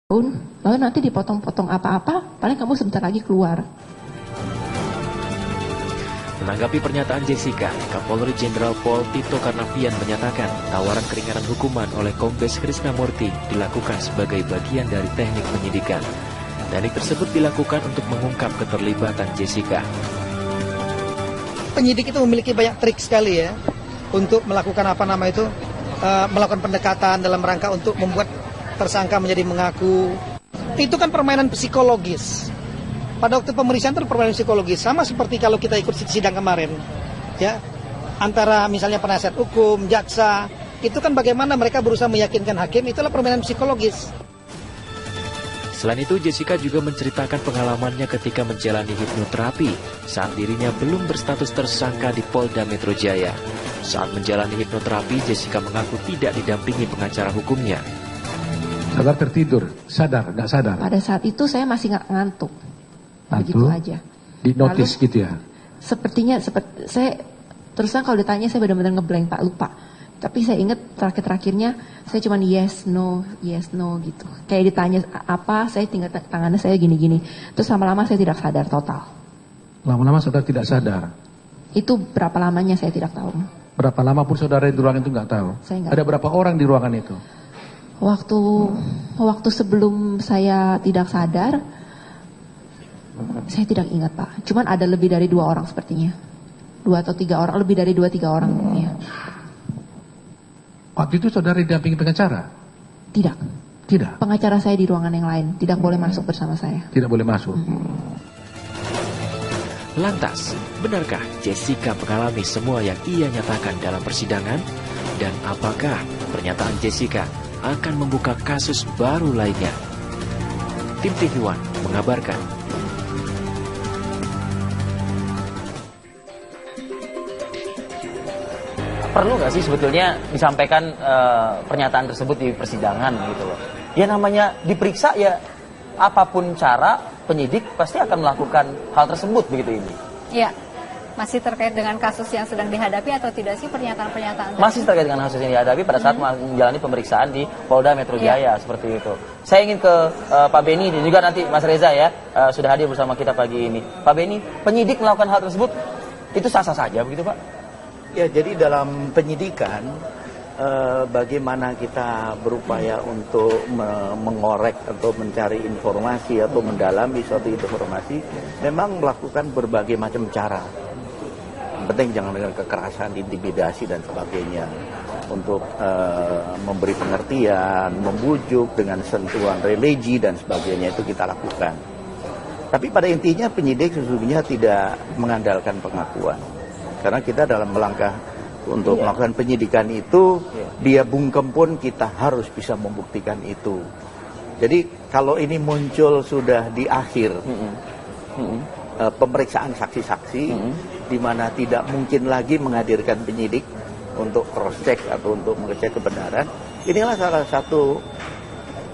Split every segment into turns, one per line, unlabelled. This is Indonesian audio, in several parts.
lalu nanti dipotong-potong apa-apa, paling kamu sebentar lagi keluar.
Menanggapi pernyataan Jessica, Kapolri Jenderal Pol Tito Karnavian menyatakan tawaran keringanan hukuman oleh Kombes Krisnamurti dilakukan sebagai bagian dari teknik penyidikan. Teknik tersebut dilakukan untuk mengungkap keterlibatan Jessica.
Penyidik itu memiliki banyak trik sekali ya untuk melakukan melakukan pendekatan dalam rangka untuk membuat tersangka menjadi mengaku. Itu kan permainan psikologis. Pada waktu pemeriksaan itu permainan psikologis, sama seperti kalau kita ikut sidang kemarin, ya, antara misalnya penasihat hukum, jaksa, itu kan bagaimana mereka berusaha meyakinkan hakim, itulah permainan psikologis.
Selain itu, Jessica juga menceritakan pengalamannya ketika menjalani hipnoterapi saat dirinya belum berstatus tersangka di Polda Metro Jaya. Saat menjalani hipnoterapi, Jessica mengaku tidak didampingi pengacara hukumnya.
Sadar tertidur, sadar, nggak sadar?
Pada saat itu saya masih nggak ngantuk. Begitu aja.
Di notice gitu ya?
Sepertinya, saya terus terang kalau ditanya saya benar-benar ngeblank Pak, lupa. Tapi saya ingat terakhir-terakhirnya saya cuma yes no gitu. Kayak ditanya apa, saya tinggal tangannya saya gini-gini. Terus lama-lama saya tidak sadar total.
Lama-lama saudara tidak sadar?
Itu berapa lamanya saya tidak tahu.
Berapa lama pun saudara di ruangan itu nggak tahu? Ada berapa orang di ruangan itu?
Waktu sebelum saya tidak sadar, saya tidak ingat Pak. Cuman ada lebih dari 2 orang sepertinya. 2 atau 3 orang, lebih dari 2-3 orang. Ya.
Waktu itu saudara didampingi pengacara?
Tidak.
Tidak?
Pengacara saya di ruangan yang lain, tidak boleh masuk bersama saya.
Tidak boleh masuk?
Lantas, benarkah Jessica mengalami semua yang ia nyatakan dalam persidangan? Dan apakah pernyataan Jessica akan membuka kasus baru lainnya? Tim TV1 mengabarkan.
Perlu nggak sih sebetulnya disampaikan pernyataan tersebut di persidangan gitu loh? Ya namanya diperiksa ya, apapun cara penyidik pasti akan melakukan hal tersebut begitu ini.
Iya. Masih terkait dengan kasus yang sedang dihadapi atau tidak sih pernyataan-pernyataan?
Masih terkait dengan kasus yang dihadapi pada saat menjalani pemeriksaan di Polda Metro Jaya seperti itu. Saya ingin ke Pak Beni dan juga nanti Mas Reza ya, sudah hadir bersama kita pagi ini. Pak Beni, penyidik melakukan hal tersebut itu sah-sah saja begitu Pak?
Ya, jadi dalam penyidikan bagaimana kita berupaya untuk mengorek atau mencari informasi atau mendalami suatu informasi, memang melakukan berbagai macam cara. Penting jangan dengan kekerasan, intimidasi dan sebagainya, untuk memberi pengertian, membujuk dengan sentuhan religi dan sebagainya, itu kita lakukan. Tapi pada intinya penyidik sesungguhnya tidak mengandalkan pengakuan, karena kita dalam melangkah untuk melakukan penyidikan itu, dia bungkem pun kita harus bisa membuktikan itu. Jadi kalau ini muncul sudah di akhir pemeriksaan saksi-saksi, di mana tidak mungkin lagi menghadirkan penyidik untuk cross check atau untuk mengecek kebenaran, inilah salah satu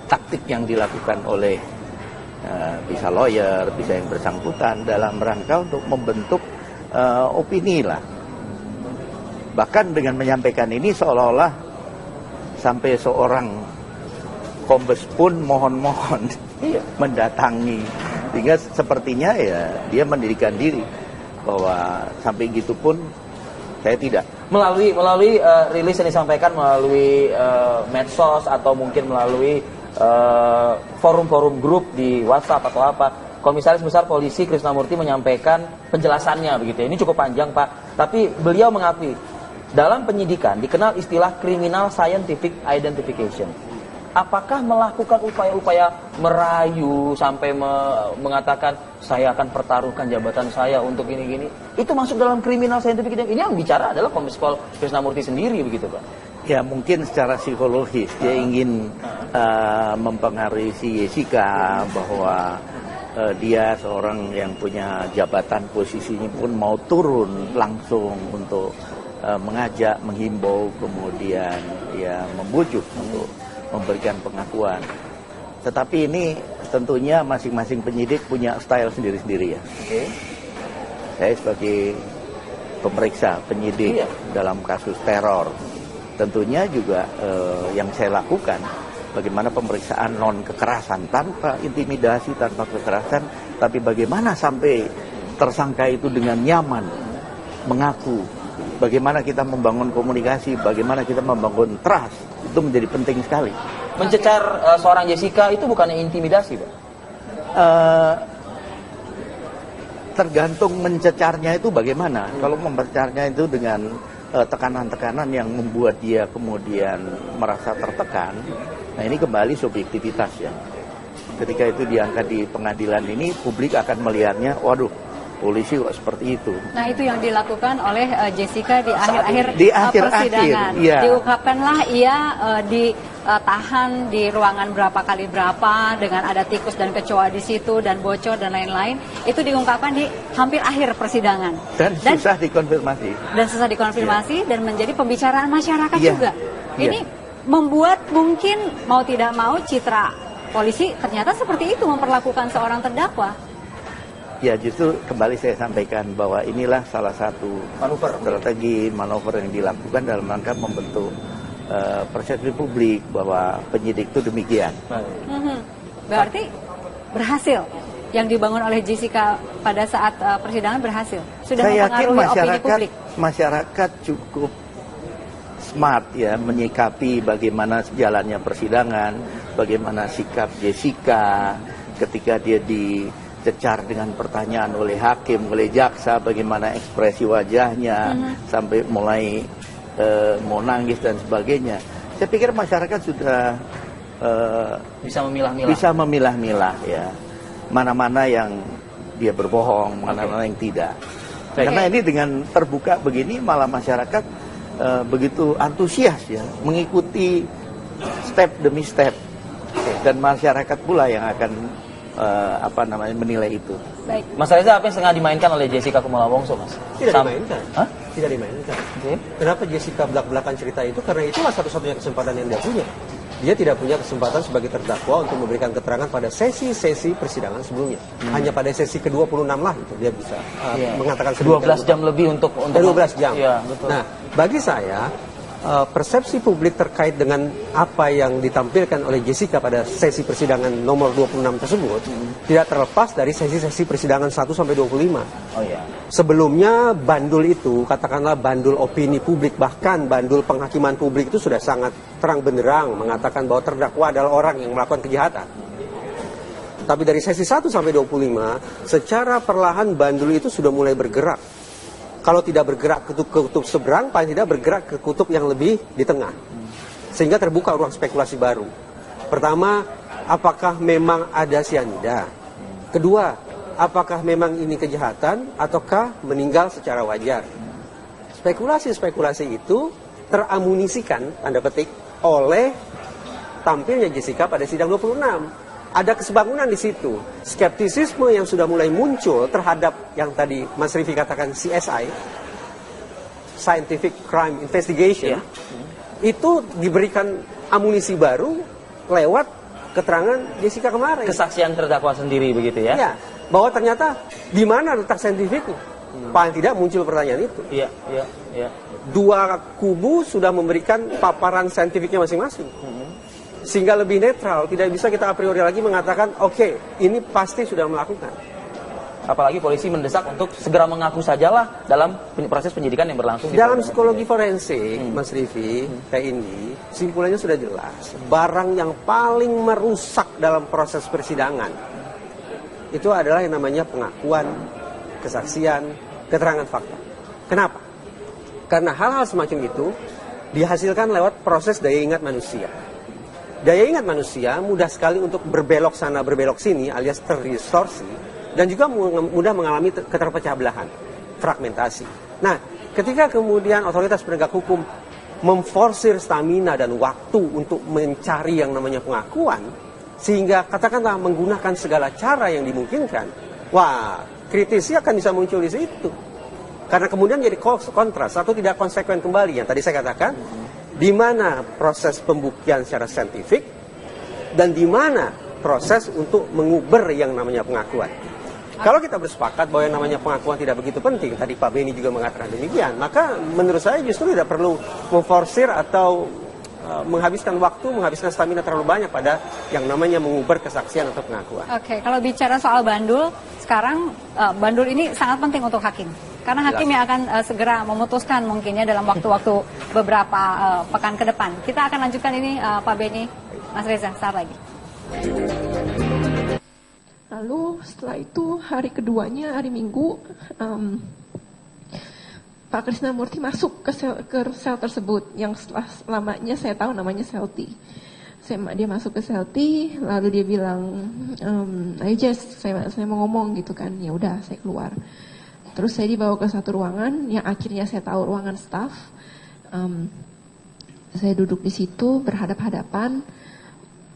taktik yang dilakukan oleh bisa lawyer, bisa yang bersangkutan dalam rangka untuk membentuk opini lah. Bahkan dengan menyampaikan ini seolah-olah sampai seorang kombes pun mohon-mohon mendatangi, sehingga sepertinya ya dia mendirikan diri bahwa sampai gitu pun saya tidak.
Melalui rilis yang disampaikan melalui medsos atau mungkin melalui forum-forum grup di WhatsApp atau apa, Komisaris Besar Polisi Krisnamurti menyampaikan penjelasannya begitu ya. Ini cukup panjang Pak, tapi beliau mengakui dalam penyidikan dikenal istilah criminal scientific identification. Apakah melakukan upaya-upaya merayu sampai mengatakan saya akan pertaruhkan jabatan saya untuk ini-gini, itu masuk dalam criminal scientific identification? Ini yang bicara adalah Kombes Pol Krisnamurti sendiri begitu Pak?
Ya mungkin secara psikologis dia ingin mempengaruhi si Jessica bahwa dia seorang yang punya jabatan, posisinya pun mau turun langsung untuk mengajak, menghimbau, kemudian ya membujuk untuk memberikan pengakuan. Tetapi ini tentunya masing-masing penyidik punya style sendiri-sendiri ya. Saya sebagai pemeriksa penyidik dalam kasus teror, tentunya juga yang saya lakukan bagaimana pemeriksaan non kekerasan tanpa intimidasi, tanpa kekerasan, tapi bagaimana sampai tersangka itu dengan nyaman mengaku, bagaimana kita membangun komunikasi, bagaimana kita membangun trust, itu menjadi penting sekali.
Mencecar seorang Jessica itu bukannya intimidasi, Pak?
Tergantung mencecarnya itu bagaimana. Kalau mencecarnya itu dengan tekanan-tekanan yang membuat dia kemudian merasa tertekan, nah ini kembali subjektivitas ya. Ketika itu diangkat di pengadilan ini, publik akan melihatnya, waduh, polisi kok seperti itu.
Nah, itu yang dilakukan oleh Jessica di akhir-akhir persidangan.
Iya.
Diungkapkanlah ia ditahan di ruangan berapa kali berapa dengan ada tikus dan kecoa di situ dan bocor dan lain-lain. Itu diungkapkan di hampir akhir persidangan.
Dan susah dikonfirmasi.
Dan susah dikonfirmasi dan menjadi pembicaraan masyarakat juga.
Iya.
Ini membuat mungkin mau tidak mau citra polisi ternyata seperti itu memperlakukan seorang terdakwa.
Ya, justru kembali saya sampaikan bahwa inilah salah satu strategi manuver yang dilakukan dalam rangka membentuk persepsi publik bahwa penyidik itu demikian.
Berarti berhasil yang dibangun oleh Jessica pada saat persidangan berhasil. Sudah
Saya yakin
mempengaruhi opini publik.
masyarakat cukup smart ya menyikapi bagaimana jalannya persidangan, bagaimana sikap Jessica ketika dia dicecar dengan pertanyaan oleh hakim, oleh jaksa, bagaimana ekspresi wajahnya sampai mulai mau nangis dan sebagainya. Saya pikir masyarakat sudah bisa memilah-milah ya, mana-mana yang dia berbohong, mana-mana yang tidak. Karena ini dengan terbuka begini malah masyarakat begitu antusias ya mengikuti step demi step, dan masyarakat pula yang akan menilai itu.
Baik. Mas Reza, apa yang setengah dimainkan oleh Jessica Kumala Wongso, Mas?
Tidak dimainkan. Hah? Tidak dimainkan. Okay. Kenapa Jessica belak-belakan cerita itu? Karena itulah satu-satunya kesempatan yang dia punya. Dia tidak punya kesempatan sebagai terdakwa untuk memberikan keterangan pada sesi-sesi persidangan sebelumnya. Hanya pada sesi ke-26 lah itu dia bisa mengatakan
12 jam lebih untuk
12 jam.
Ya, betul.
Nah, bagi saya persepsi publik terkait dengan apa yang ditampilkan oleh Jessica pada sesi persidangan nomor 26 tersebut tidak terlepas dari sesi-sesi persidangan 1 sampai 25.
Oh iya.
Sebelumnya bandul itu, katakanlah bandul opini publik, bahkan bandul penghakiman publik itu sudah sangat terang benderang mengatakan bahwa terdakwa adalah orang yang melakukan kejahatan. Tapi dari sesi 1 sampai 25, secara perlahan bandul itu sudah mulai bergerak. Kalau tidak bergerak ke kutub seberang, paling tidak bergerak ke kutub yang lebih di tengah. Sehingga terbuka ruang spekulasi baru. Pertama, apakah memang ada sianida? Kedua, apakah memang ini kejahatan ataukah meninggal secara wajar? Spekulasi-spekulasi itu teramunisikan, tanda petik, oleh tampilnya Jessica pada sidang 26. Ada kesebangunan di situ. Skeptisisme yang sudah mulai muncul terhadap yang tadi Mas Rifi katakan CSI, Scientific Crime Investigation, itu diberikan amunisi baru lewat keterangan Jessica kemarin.
Kesaksian terdakwa sendiri begitu ya?
Ya, bahwa ternyata di mana letak saintifiknya? Paling tidak muncul pertanyaan itu.
Iya.
Dua kubu sudah memberikan paparan saintifiknya masing-masing. Sehingga lebih netral, tidak bisa kita a priori lagi mengatakan oke, ini pasti sudah melakukan.
Apalagi polisi mendesak untuk segera mengaku sajalah dalam proses penyidikan yang berlangsung.
Dalam psikologi forensik, Mas Rifi, kayak ini, simpulannya sudah jelas. Barang yang paling merusak dalam proses persidangan itu adalah yang namanya pengakuan, kesaksian, keterangan fakta. Kenapa? Karena hal-hal semacam itu dihasilkan lewat proses daya ingat manusia. Daya ingat manusia mudah sekali untuk berbelok sana, berbelok sini, alias terdistorsi, dan juga mudah mengalami keterpecah belahan, fragmentasi. Nah, ketika kemudian otoritas penegak hukum memforsir stamina dan waktu untuk mencari yang namanya pengakuan, sehingga katakanlah menggunakan segala cara yang dimungkinkan, wah, kritisi akan bisa muncul di situ. Karena kemudian jadi kontras atau tidak konsekuen kembali, yang tadi saya katakan, di mana proses pembuktian secara saintifik dan di mana proses untuk menguber yang namanya pengakuan. Kalau kita bersepakat bahwa yang namanya pengakuan tidak begitu penting, tadi Pak Beni juga mengatakan demikian, maka menurut saya justru tidak perlu memforsir atau menghabiskan waktu, menghabiskan stamina terlalu banyak pada yang namanya mengubah kesaksian atau pengakuan.
Oke, kalau bicara soal bandul, sekarang bandul ini sangat penting untuk hakim. Karena hakim yang akan segera memutuskan mungkin ya dalam waktu-waktu beberapa pekan ke depan. Kita akan lanjutkan ini Pak Beni, Mas Reza, saat lagi.
Lalu setelah itu hari keduanya, hari Minggu, Pak Krisnamurti masuk ke sel tersebut yang setelah lamanya saya tahu namanya sel T. Dia masuk ke sel T, lalu dia bilang, ayo Jess, saya mau ngomong gitu kan. Ya udah, saya keluar. Terus saya dibawa ke satu ruangan yang akhirnya saya tahu ruangan staff. Saya duduk di situ berhadap-hadapan,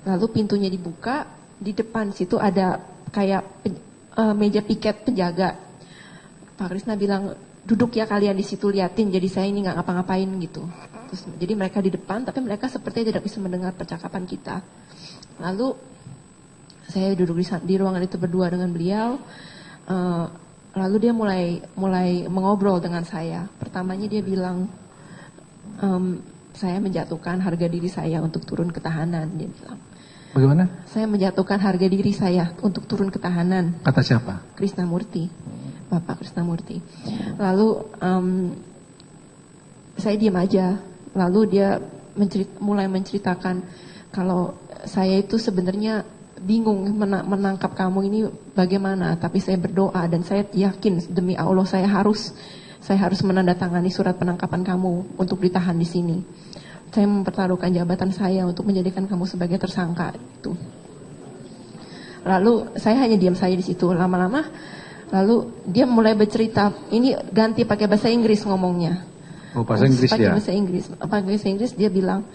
lalu pintunya dibuka. Di depan situ ada kayak meja piket penjaga. Pak Krisna bilang, duduk ya kalian di situ, liatin, jadi saya ini nggak ngapa-ngapain gitu. Terus jadi mereka di depan, tapi mereka sepertinya tidak bisa mendengar percakapan kita. Lalu saya duduk di ruangan itu berdua dengan beliau. Lalu dia mulai mengobrol dengan saya. Pertamanya dia bilang, saya menjatuhkan harga diri saya untuk turun ke tahanan. Dia bilang,
bagaimana?
Saya menjatuhkan harga diri saya untuk turun ke tahanan.
Kata siapa?
Krisnamurti. Bapak Krisnamurti. Lalu saya diam aja. Lalu dia mulai menceritakan kalau saya itu sebenarnya bingung menangkap kamu ini bagaimana. Tapi saya berdoa dan saya yakin demi Allah saya harus menandatangani surat penangkapan kamu untuk ditahan di sini. Saya mempertaruhkan jabatan saya untuk menjadikan kamu sebagai tersangka. Itu. Lalu saya hanya diam saja di situ. Lama-lama lalu dia mulai bercerita, ini ganti pakai bahasa Inggris ngomongnya.
Oh, bahasa Inggris ya?
Pakai bahasa Inggris dia bilang,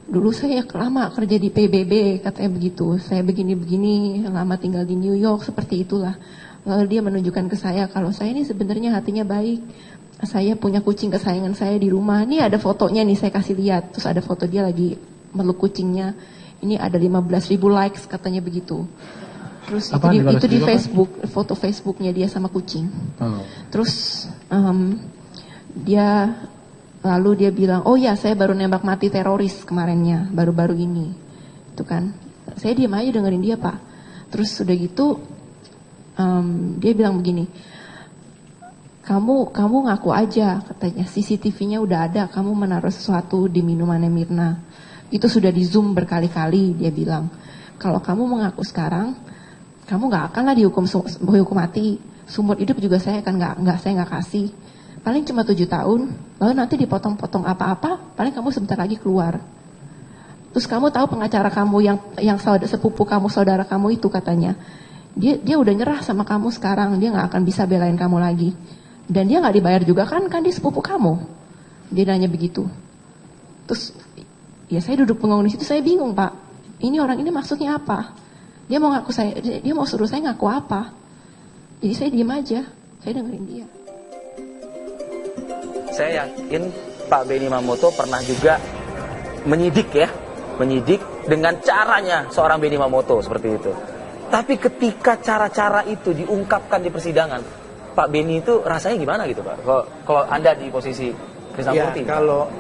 dulu saya lama kerja di PBB, katanya begitu. Saya begini-begini, lama tinggal di New York, seperti itulah. Lalu dia menunjukkan ke saya kalau saya ini sebenarnya hatinya baik. Saya punya kucing kesayangan saya di rumah. Ini ada fotonya nih, saya kasih lihat. Terus ada foto dia lagi meluk kucingnya. Ini ada 15.000 likes, katanya begitu. Terus itu di Facebook, foto Facebooknya dia sama kucing. Oh. Terus lalu dia bilang, oh ya saya baru nembak mati teroris kemarinnya, baru-baru ini. Itu kan, saya diam aja dengerin dia Pak. Terus udah gitu, dia bilang begini, kamu ngaku aja, katanya CCTV-nya udah ada, kamu menaruh sesuatu di minumannya Mirna. Itu sudah di zoom berkali-kali, dia bilang. Kalau kamu mengaku sekarang, kamu nggak akan lah dihukum mati, seumur hidup juga saya akan nggak kasih, paling cuma 7 tahun, lalu nanti dipotong-potong apa-apa, paling kamu sebentar lagi keluar. Terus kamu tahu pengacara kamu yang sepupu kamu, saudara kamu itu katanya, dia udah nyerah sama kamu sekarang, dia nggak akan bisa belain kamu lagi, dan dia nggak dibayar juga kan dia sepupu kamu, dia nanya begitu. Terus ya saya duduk bengong di situ, saya bingung Pak, ini orang ini maksudnya apa? Dia mau suruh saya ngaku apa? Jadi saya diam aja, saya dengerin dia.
Saya yakin Pak Benny Mamoto pernah juga menyidik dengan caranya seorang Benny Mamoto seperti itu. Tapi ketika cara-cara itu diungkapkan di persidangan, Pak Benny itu rasanya gimana gitu Pak? Kalau Anda di posisi Krisnamurti?
Ya, kalau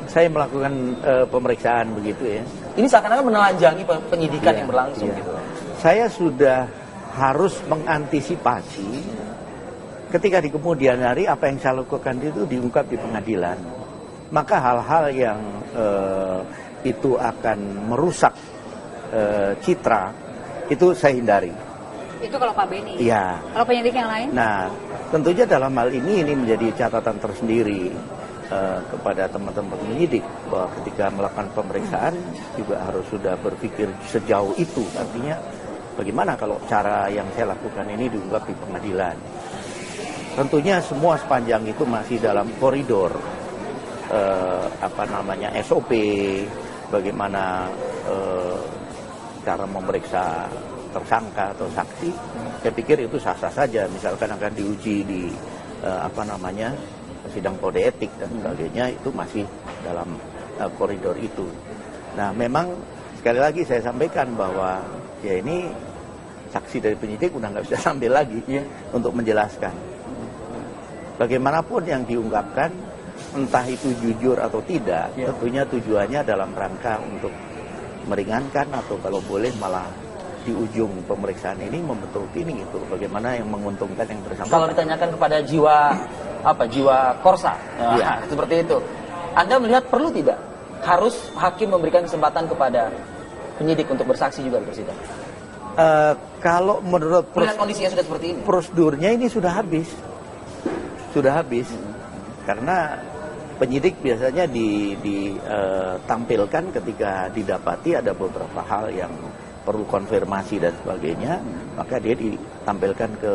saya melakukan pemeriksaan begitu ya.
Ini seakan-akan menelanjangi penyidikan yang berlangsung gitu.
Saya sudah harus mengantisipasi ketika di kemudian hari apa yang saya lakukan itu diungkap di pengadilan. Maka hal-hal yang itu akan merusak citra itu saya hindari.
Itu kalau Pak Benny.
Iya.
Kalau penyidik yang lain?
Nah, tentunya dalam hal ini menjadi catatan tersendiri kepada teman-teman penyidik bahwa ketika melakukan pemeriksaan juga harus sudah berpikir sejauh itu. Artinya bagaimana kalau cara yang saya lakukan ini diungkap di pengadilan. Tentunya semua sepanjang itu masih dalam koridor SOP, bagaimana cara memeriksa tersangka atau saksi. Saya pikir itu sah-sah saja, misalkan akan diuji di sidang kode etik dan sebagainya, itu masih dalam koridor itu. Nah, memang sekali lagi saya sampaikan bahwa ya ini saksi dari penyidik udah nggak bisa sambil lagi untuk menjelaskan. Bagaimanapun yang diungkapkan entah itu jujur atau tidak, tentunya tujuannya dalam rangka untuk meringankan atau kalau boleh malah di ujung pemeriksaan ini membentuk ini gitu, bagaimana yang menguntungkan yang bersangkutan.
Kalau ditanyakan kepada jiwa korsa, seperti itu, Anda melihat perlu tidak harus hakim memberikan kesempatan kepada penyidik untuk bersaksi juga di persidangan?
Kalau menurut
kondisinya sudah seperti ini,
prosedurnya ini sudah habis, karena penyidik biasanya ditampilkan ketika didapati ada beberapa hal yang perlu konfirmasi dan sebagainya, maka dia ditampilkan ke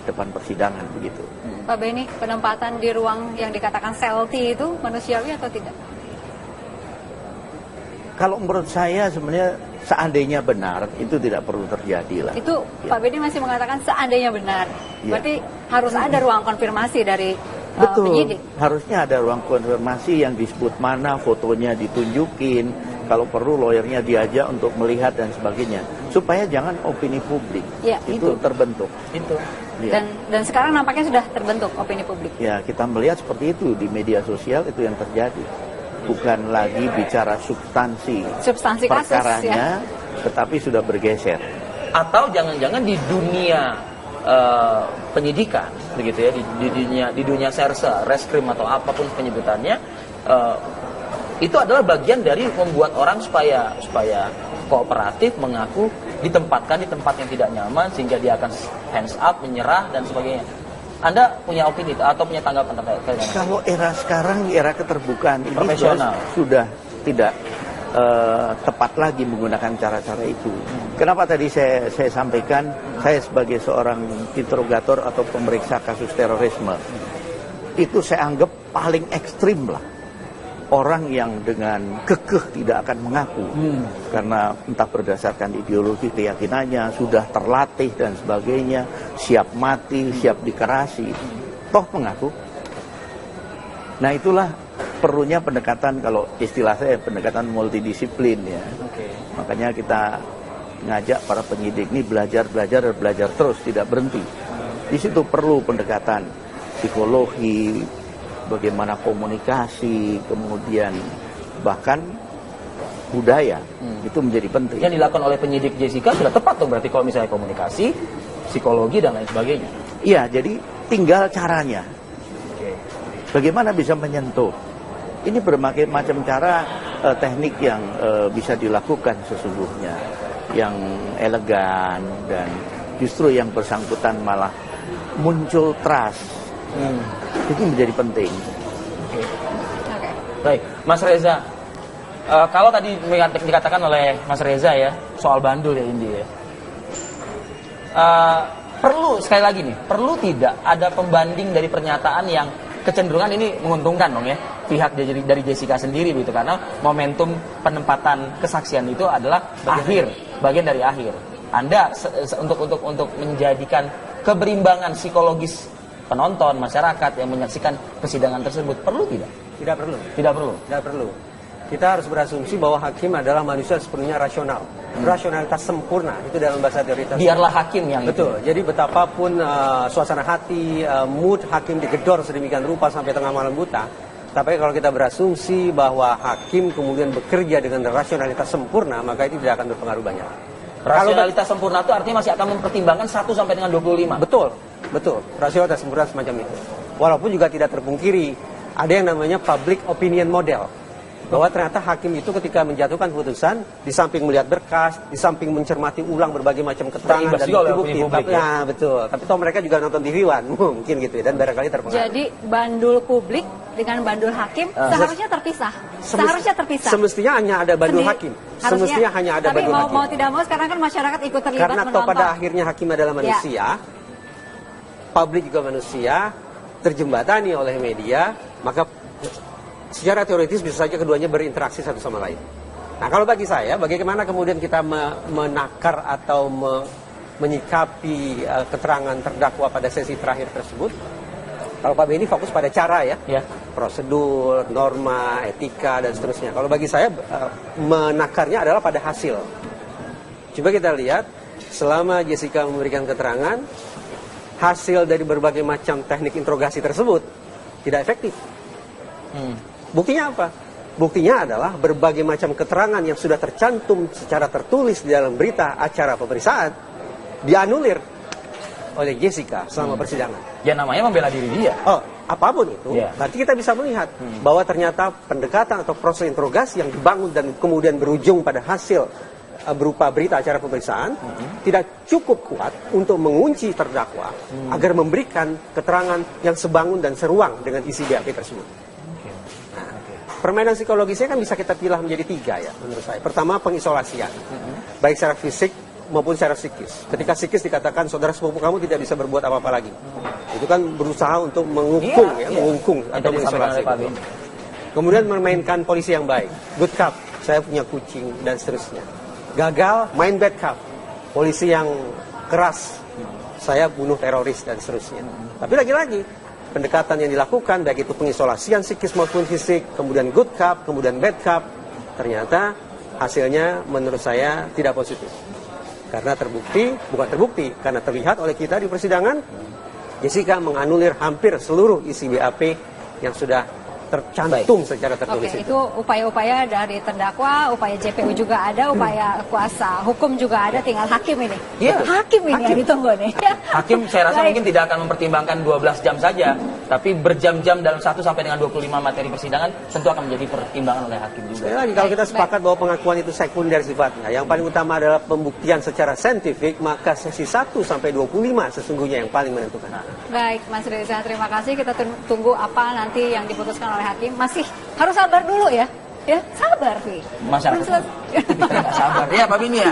depan persidangan begitu.
Pak Beni, penempatan di ruang yang dikatakan selti itu manusiawi atau tidak?
Kalau menurut saya sebenarnya seandainya benar itu tidak perlu terjadi lah.
Itu Pak Beni masih mengatakan seandainya benar. Berarti harus ada ruang konfirmasi dari penyidik.
Harusnya ada ruang konfirmasi yang disebut mana fotonya ditunjukin. Kalau perlu lawyernya diajak untuk melihat dan sebagainya, supaya jangan opini publik itu terbentuk.
Dan sekarang nampaknya sudah terbentuk opini publik.
Ya, kita melihat seperti itu di media sosial, itu yang terjadi. Bukan lagi bicara substansi perkaranya, tetapi sudah bergeser.
Atau jangan-jangan di dunia penyidikan, begitu ya, di dunia serse, reskrim atau apapun penyebutannya. Itu adalah bagian dari membuat orang supaya kooperatif, mengaku, ditempatkan di tempat yang tidak nyaman sehingga dia akan hands up, menyerah dan sebagainya. Anda punya opini atau punya tanggapan terkait dengan
kalau era sekarang, era keterbukaan ini
profesional
sudah tidak tepat lagi menggunakan cara-cara itu. Kenapa tadi saya sampaikan saya sebagai seorang interrogator atau pemeriksa kasus terorisme itu saya anggap paling ekstrim lah. Orang yang dengan kekeh tidak akan mengaku karena entah berdasarkan ideologi keyakinannya sudah terlatih dan sebagainya, siap mati, siap dikerasi, toh mengaku. Nah itulah perlunya pendekatan, kalau istilah saya pendekatan multidisiplin ya. Makanya kita ngajak para penyidik ini belajar terus, tidak berhenti. Di situ perlu pendekatan psikologi, bagaimana komunikasi, kemudian bahkan budaya, itu menjadi penting.
Yang dilakukan oleh penyidik Jessica sudah tepat tuh berarti kalau misalnya komunikasi, psikologi dan lain sebagainya.
Iya, jadi tinggal caranya. Bagaimana bisa menyentuh. Ini berbagai macam cara, teknik yang bisa dilakukan sesungguhnya, yang elegan dan justru yang bersangkutan malah muncul trust. Itu menjadi penting.
Baik, Mas Reza, kalau tadi dikatakan oleh Mas Reza ya soal bandul ya Indi ya, perlu sekali lagi nih, perlu tidak ada pembanding dari pernyataan yang kecenderungan ini menguntungkan dong ya pihak dari Jessica sendiri gitu, karena momentum penempatan kesaksian itu adalah bagian dari akhir. Anda untuk menjadikan keberimbangan psikologis penonton, masyarakat yang menyaksikan persidangan tersebut, perlu tidak?
Tidak perlu.
Tidak perlu?
Tidak perlu. Kita harus berasumsi bahwa hakim adalah manusia sepenuhnya rasional. Rasionalitas sempurna, itu dalam bahasa teoritas.
Biarlah hakim yang
betul. Jadi betapapun suasana hati, mood hakim digedor sedemikian rupa sampai tengah malam buta, tapi kalau kita berasumsi bahwa hakim kemudian bekerja dengan rasionalitas sempurna, maka itu tidak akan berpengaruh banyak.
Rasionalitas sempurna itu artinya masih akan mempertimbangkan 1 sampai dengan 25.
Betul. Rasionalitas sempurna semacam itu. Walaupun juga tidak terpungkiri ada yang namanya public opinion model. Bahwa ternyata hakim itu ketika menjatuhkan putusan, di samping melihat berkas, di samping mencermati ulang berbagai macam keterangan dan bukti-bukti. Ya, betul. Tapi toh mereka juga nonton TV One, mungkin gitu ya, dan barangkali terpengaruh.
Jadi bandul publik dengan bandul hakim seharusnya terpisah. Semestinya
hanya ada bandul hakim. Semestinya hanya ada bandul hakim.
Tapi mau tidak mau sekarang kan masyarakat ikut terlibat
karena
menonton.
Karena pada akhirnya hakim adalah manusia, publik juga manusia, terjembatani oleh media, maka secara teoritis bisa saja keduanya berinteraksi satu sama lain. Nah, kalau bagi saya, bagaimana kemudian kita menakar atau menyikapi keterangan terdakwa pada sesi terakhir tersebut? Kalau Pak Beni fokus pada cara ya, prosedur, norma, etika dan seterusnya. Kalau bagi saya menakarnya adalah pada hasil. Coba kita lihat, selama Jessica memberikan keterangan, hasil dari berbagai macam teknik interogasi tersebut tidak efektif. Buktinya apa? Buktinya adalah berbagai macam keterangan yang sudah tercantum secara tertulis di dalam berita acara pemeriksaan dianulir oleh Jessica selama persidangan.
Ya namanya membela diri dia.
Oh, apapun itu, berarti kita bisa melihat bahwa ternyata pendekatan atau proses interogasi yang dibangun dan kemudian berujung pada hasil berupa berita acara pemeriksaan tidak cukup kuat untuk mengunci terdakwa agar memberikan keterangan yang sebangun dan seruang dengan isi BAP tersebut. Nah, permainan psikologisnya kan bisa kita pilah menjadi 3 ya menurut saya. Pertama, pengisolasian, baik secara fisik maupun secara psikis. Ketika psikis dikatakan saudara sepupu kamu tidak bisa berbuat apa-apa lagi. Itu kan berusaha untuk mengungkung, mengungkung atau mengisolasi. Kemudian memainkan polisi yang baik. Good cop, saya punya kucing dan seterusnya. Gagal, main bad cop. Polisi yang keras, saya bunuh teroris dan seterusnya. Tapi lagi-lagi, pendekatan yang dilakukan, baik itu pengisolasian psikis maupun fisik, kemudian good cop, kemudian bad cop, ternyata hasilnya menurut saya tidak positif. Karena bukan terbukti, karena terlihat oleh kita di persidangan, Jessica menganulir hampir seluruh isi BAP yang sudah tercantum secara tertulis.
Oke, itu upaya-upaya dari terdakwa, upaya JPU juga ada, upaya kuasa hukum juga ada, tinggal hakim ini. Hakim ini yang ditunggu nih.
Hakim saya rasa mungkin tidak akan mempertimbangkan 12 jam saja, tapi berjam-jam dalam 1 sampai dengan 25 materi persidangan tentu akan menjadi pertimbangan oleh hakim juga.
Sekali lagi, kalau kita sepakat bahwa pengakuan itu sekunder sifatnya, yang paling utama adalah pembuktian secara saintifik, maka sesi 1 sampai 25 sesungguhnya yang paling menentukan.
Baik, Mas Reza, terima kasih. Kita tunggu apa nanti yang diputuskan oleh hakim. Masih harus sabar dulu ya. Ya, sabar, Vi.
Masyarakat. Nggak sabar. Ya, Pak Bini ya.